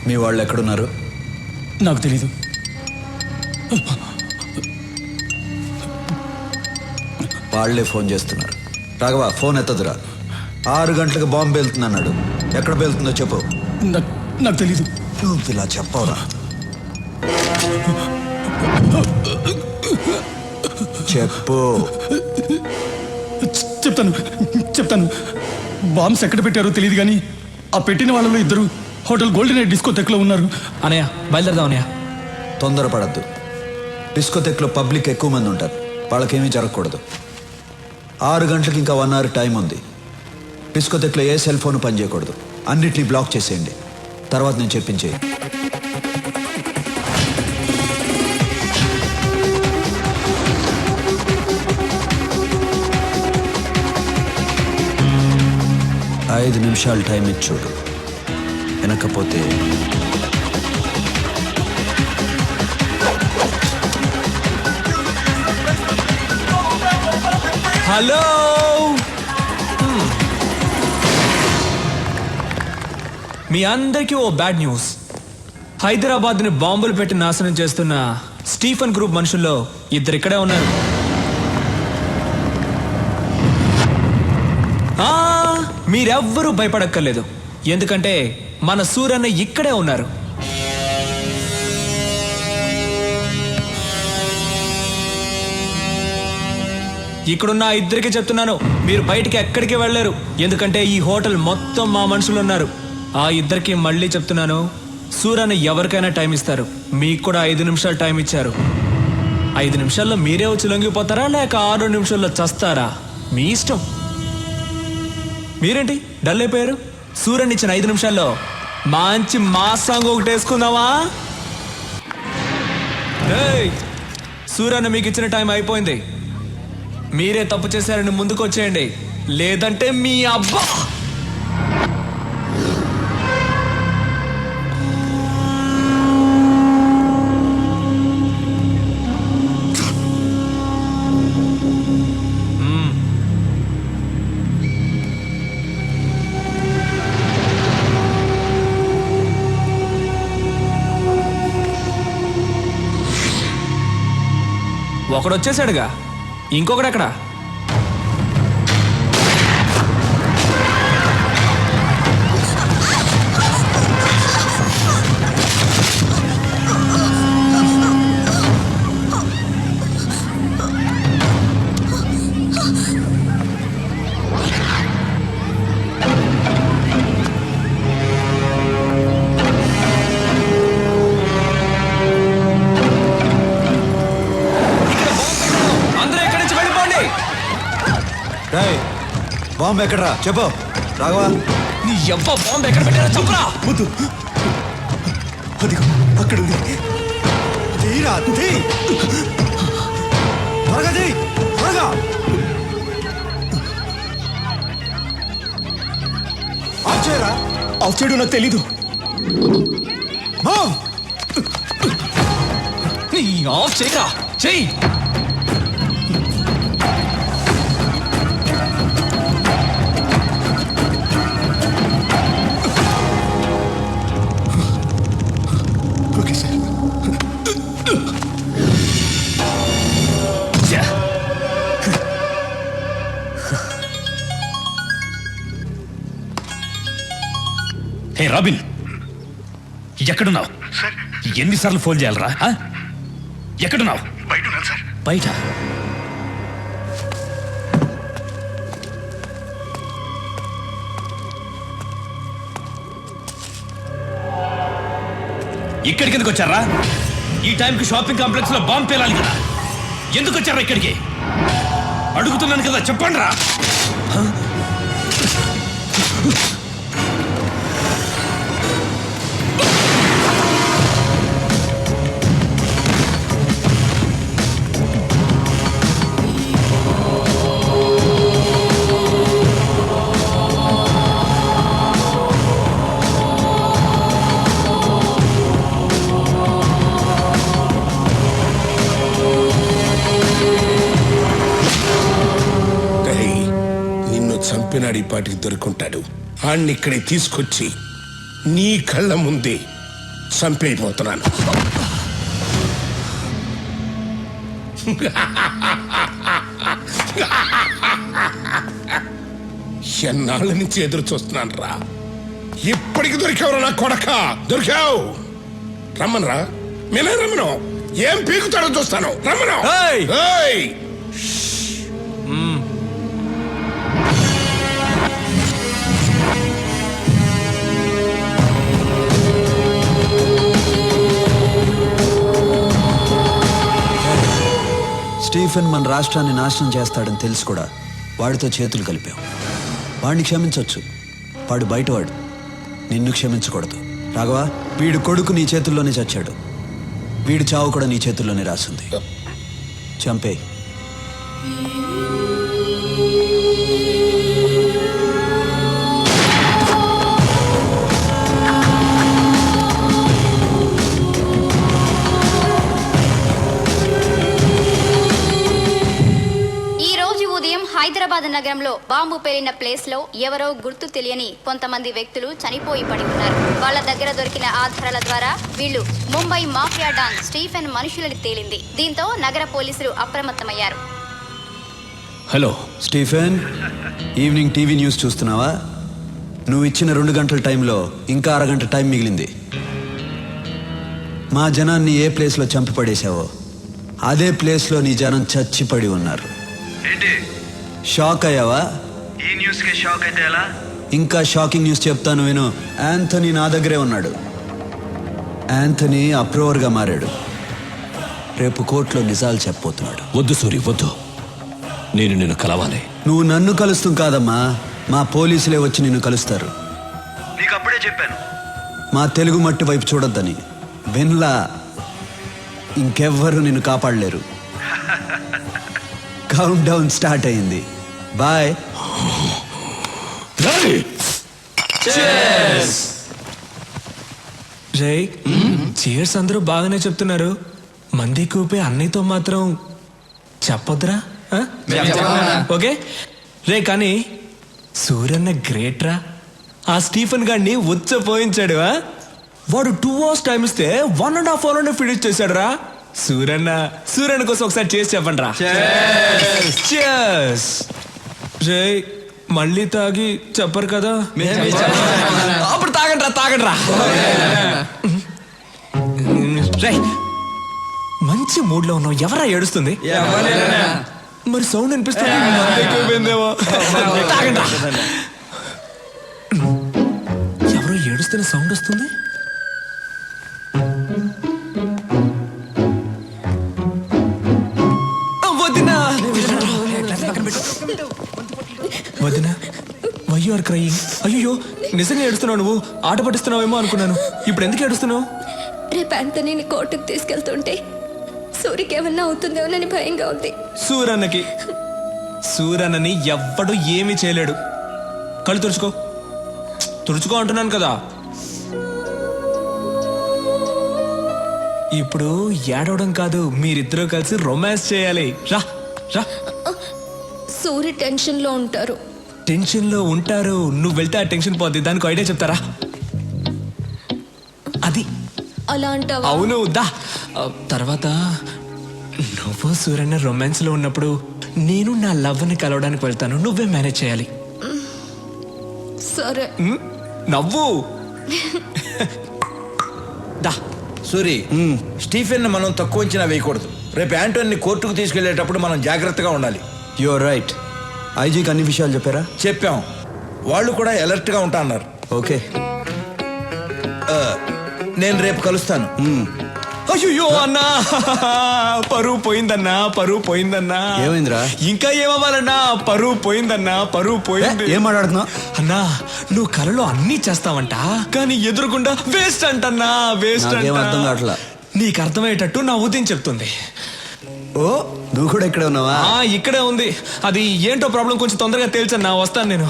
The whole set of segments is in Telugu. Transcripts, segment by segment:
మీ వాళ్ళు ఎక్కడున్నారు? నాకు తెలీదు. వాళ్ళే ఫోన్ చేస్తున్నారు. రాఘవ ఫోన్ ఎత్తదురా. 6 గంటలకు బాంబు వెళ్తుందన్నాడు. ఎక్కడ వెళ్తుందో చెప్పు. నాకు తెలీదు. నువ్వు ఇలా చెప్పవరా? చెప్పు. చెప్తాను. బాంబ్స్ ఎక్కడ పెట్టారో తెలియదు కానీ ఆ పెట్టిన వాళ్ళలో 2 హోటల్ గోల్డెన్ నైట్ డిస్కోటెక్లో ఉన్నారు. అనయ్య బయలుదేరదాం అన్నయ్య. తొందరపడద్దు. డిస్కోటెక్లో పబ్లిక్ ఎక్కువ మంది ఉంటారు. వాళ్ళకేమీ జరగకూడదు. 6 గంటలకు ఇంకా 1 అవర్ టైం ఉంది. డిస్కోటెక్లో ఏ సెల్ ఫోన్ పనిచేయకూడదు. అన్నిటినీ బ్లాక్ చేసేయండి. తర్వాత నేను చెప్పించేయి. ఐదు నిమిషాలు టైం ఇచ్చి చూడు. వెనకపోతే హలో. మీ అందరికీ ఓ బ్యాడ్ న్యూస్. హైదరాబాద్ని బాంబులు పెట్టి నాశనం చేస్తున్న స్టీఫెన్ గ్రూప్ మనుషుల్లో 2 ఇక్కడే ఉన్నారు. మీరెవ్వరూ భయపడక్కర్లేదు, ఎందుకంటే మన సూరన్న ఇక్కడే ఉన్నారు. ఇక్కడున్న 2కి చెప్తున్నాను, మీరు బయటికి ఎక్కడికి వెళ్ళలేరు, ఎందుకంటే ఈ హోటల్ మొత్తం మా మనుషులు ఉన్నారు. ఆ 2కి మళ్ళీ చెప్తున్నాను, సూరన్న ఎవరికైనా టైం ఇస్తారు. మీకు కూడా 5 నిమిషాలు టైం ఇచ్చారు. 5 నిమిషాల్లో మీరే వచ్చి లొంగిపోతారా లేక 6 నిమిషాల్లో చస్తారా? మీ ఇష్టం. మీరేంటి డల్ అయిపోయారు? సూరన్ ఇచ్చిన 5 నిమిషాల్లో మంచి మాస్ సాంగ్ ఒకటి వేసుకుందామా? సూరన్న మీకు ఇచ్చిన టైం అయిపోయింది. మీరే తప్పు చేశారని ముందుకు వచ్చేయండి, లేదంటే మీ అబ్బా. ఒకడు వచ్చేసాడుగా, ఇంకొకడు ఎక్కడ? బాంబు ఎక్కడరా చెప్పు. రాఘవా, నీ ఎవ్వ బాంబు ఎక్కడ పెట్టారో చెప్పరా. వద్దు, అదిగో అక్కడ ఉంది. తీరా త్వరగా తీ, త్వరగా. ఆఫ్ చేయరా. ఆఫ్ చేయడం నాకు తెలీదు. నీ ఆఫ్ చేయరా, చెయ్యి. Okay sir. హే రాబిన్, ఎక్కడున్నావు? ఎన్నిసార్లు ఫోన్ చేయాలరా? ఎక్కడున్నావు? బయట. ఇక్కడికి ఎందుకు వచ్చారా? ఈ టైంకి షాపింగ్ కాంప్లెక్స్ లో బాంబు పేలాలి కదా. ఎందుకు వచ్చారా ఇక్కడికి? అడుగుతున్నాను కదా, చెప్పండి రా. చంపినాడు, ఈ పాటికి దొరుకుంటాడు. ఆణ్ణి ఇక్కడే తీసుకొచ్చి నీ కళ్ళ ముందే చంపైపోతున్నాను. ఎన్నాళ్ళ నుంచి ఎదురు చూస్తున్నాను రా. ఇప్పటికి దొరికావురా నా కొడక, దొరికావు. రమ్మనరా, నేనే రమ్మను. ఏం పీకుతాడో చూస్తాను, రమ్మను. ఏయ్! ఏయ్! స్టీఫెన్ మన రాష్ట్రాన్ని నాశనం చేస్తాడని తెలుసు కూడా వాడితో చేతులు కలిపాం. వాడిని క్షమించవచ్చు, వాడు బయటవాడు. నిన్ను క్షమించకూడదు రాఘవా. వీడు కొడుకు నీ చేతుల్లోనే చచ్చాడు, వీడి చావు కూడా నీ చేతుల్లోనే రాసింది. చంపే. హైదరాబాద్ నగరంలో బాంబు పేలిన ప్లేస్ లో ఎవరో గుర్తు తెలియని కొంతమంది వ్యక్తులు చనిపోయి పడి ఉన్నారు. వాళ్ళ దగ్గర దొరికిన ఆధారాల ద్వారా వీళ్ళు ముంబై మాఫియా డాన్ స్టీఫెన్ మనుషులని తేలింది. దీంతో నగర పోలీసులు అప్రమత్తమయ్యారు. Hello Stephen, evening TV news చూస్తున్నావా? నువ్వు ఇచ్చిన 2 గంటల టైంలో ఇంకా అరగంట టైం మిగిలింది. మా జనాన్ని ఏ ప్లేస్లో చంపి పడేశావో అదే ప్లేస్లో నీ జనం చచ్చిపడి ఉన్నారు. షాక్ అయ్యావా? ఈ న్యూస్కి షాక్ అయితే ఎలా? ఇంకా షాకింగ్ న్యూస్ చెప్తాను విను. యాంథనీ నా దగ్గరే ఉన్నాడు. యాంథనీ అప్రూవర్గా మారాడు. రేపు కోర్టులో నిజాలు చెప్పబోతున్నాడు. వద్దు సూరి, వద్దు. నేను నిన్ను కలవాలి. నువ్వు నన్ను కలుస్తాం కాదమ్మా, మా పోలీసులే వచ్చి నిన్ను కలుస్తారు. నీకు అప్పుడే చెప్పాను. మా తెలుగు మట్టి వైపు చూడొద్దని. విన్లా, ఇంకెవ్వరు నిన్ను కాపాడలేరు. కౌంట్ డౌన్ స్టార్ట్ అయింది. బాయ్. రే, చీర్స్ అందరూ బాగానే చెప్తున్నారు. మంది కూపే అన్నయ్యతో మాత్రం చెప్పొద్దురా? ఆ? ఓకే రే, కానీ సూర్యన్న గ్రేట్ రా. ఆ స్టీఫెన్ గాడిని ఉచ్చపోయించాడు. వాడు 2 hours టైం ఇస్తే 1.5 hour ఫినిష్ చేశాడు రా. సూర్యన్న కోసం ఒకసారి చేసి చెప్పండి రా. Cheers! రే, మళ్ళీ తాగి చెప్పరు కదా? అప్పుడు తాగండి రా. రే, మంచి మూడ్ లో ఉన్నావు. ఎవరా ఏడుస్తుంది? మరి సౌండ్ అనిపిస్తుంది. తాగండి రా. ఎవరో ఏడుస్తున్న సౌండ్ వస్తుంది. వదినా, వై యు ఆర్ క్రయింగ్? అయ్యో, నిజంగా ఏడుస్తున్నావు? నువ్వు ఆట పట్టిస్తున్నావేమో అనుకున్నాను. ఇప్పుడు ఎందుకు ఏడుస్తున్నావు? రేపు యాంథనీని కోర్టుకు తీసుకెళ్తుంటే సూరికి ఏమన్నా అవుతుందేమోనని భయంగా ఉంది. సూరన్నని ఎవ్వడు ఏమీ చేయలేడు. కళ్ళు తుడుచుకో అంటున్నాను కదా. ఇప్పుడు ఏడవడం కాదు, మీరిద్దరూ కలిసి రొమాన్స్ చేయాలి. రా రా. సూరి టెన్షన్లో ఉంటారు. టెన్షన్లో ఉంటారు. నువ్వు వెళ్తే ఆ టెన్షన్ పోద్ది. దానికి ఐడియా చెప్తారా? అది అలా అంటావా? అవును, దా. తర్వాత నువ్వు సూర్యన్న రొమాన్స్ లో ఉన్నప్పుడు నేను నా లవ్ని కలవడానికి వెళ్తాను. నువ్వే మేనేజ్ చేయాలి. సరే. నవ్వు. దా. సూరి, స్టీఫెన్ మనం తక్కువ అంచనా వేయకూడదు. రేపు యాంటోని కోర్టుకు తీసుకెళ్లేటప్పుడు మనం జాగ్రత్తగా ఉండాలి. You are right. ఐజీకి అన్ని విషయాలు చెప్పారా? చెప్పాం. వాళ్ళు కూడా అలర్ట్ గా ఉంటా అన్నారు. ఓకే, నేను రేపు కలుస్తాను. అయ్యో అన్నా, పరువు పోయిందన్నా. ఏమైందిరా? ఇంకా ఏమవ్వాలన్నా? పరువు పోయింది. ఏం మాట్లాడుతున్నావు అన్నా? నువ్వు కలలో అన్నీ చేస్తావంట, కానీ ఎదురుకుండా వేస్ట్ అంటన్నా. నాకేం అర్థం కావట్లా. నీకు అర్థమయ్యేటట్టు నా ఉదయం చెప్తుంది. ఓ, నువ్వు కూడా ఇక్కడే ఉన్నావా? ఇక్కడే ఉంది. అది ఏంటో ప్రాబ్లం కొంచెం తొందరగా తేల్చన్నా. వస్తాను నేను.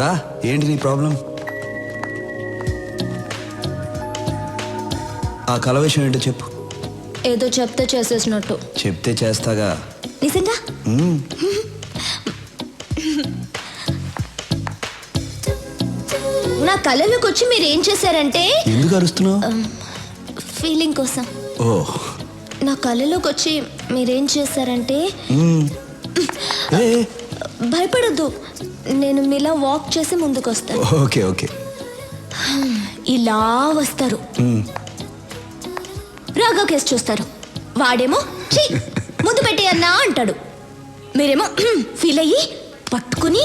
రా. ఏంటి నీ ప్రాబ్లం? ఆ కల విషయం ఏంటో చెప్పు. ఏదో చెప్తే చేసేసినట్టు. చెప్తే చేస్తాగా. నిజంగా? నా కళలోకి వచ్చి మీరు ఏం చేశారంటే, ఎందుకు అరుస్తున్నావు? ఫీలింగ్ కోసం. ఓ నా కళ్ళలోకి వచ్చి మీరేం చేశారంటే, ఏ, భయపడద్దు, నేను మీలా వాక్ చేసి ముందుకు వస్తాను. Okay okay. ఇలా వస్తారు, రాఘవ్ కేసు చూస్తారు. వాడేమో ఛీ ముందు పెట్టి అన్నా అంటాడు. మీరేమో ఫీల్ అయ్యి పట్టుకుని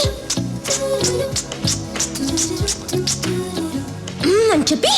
అని చెప్పి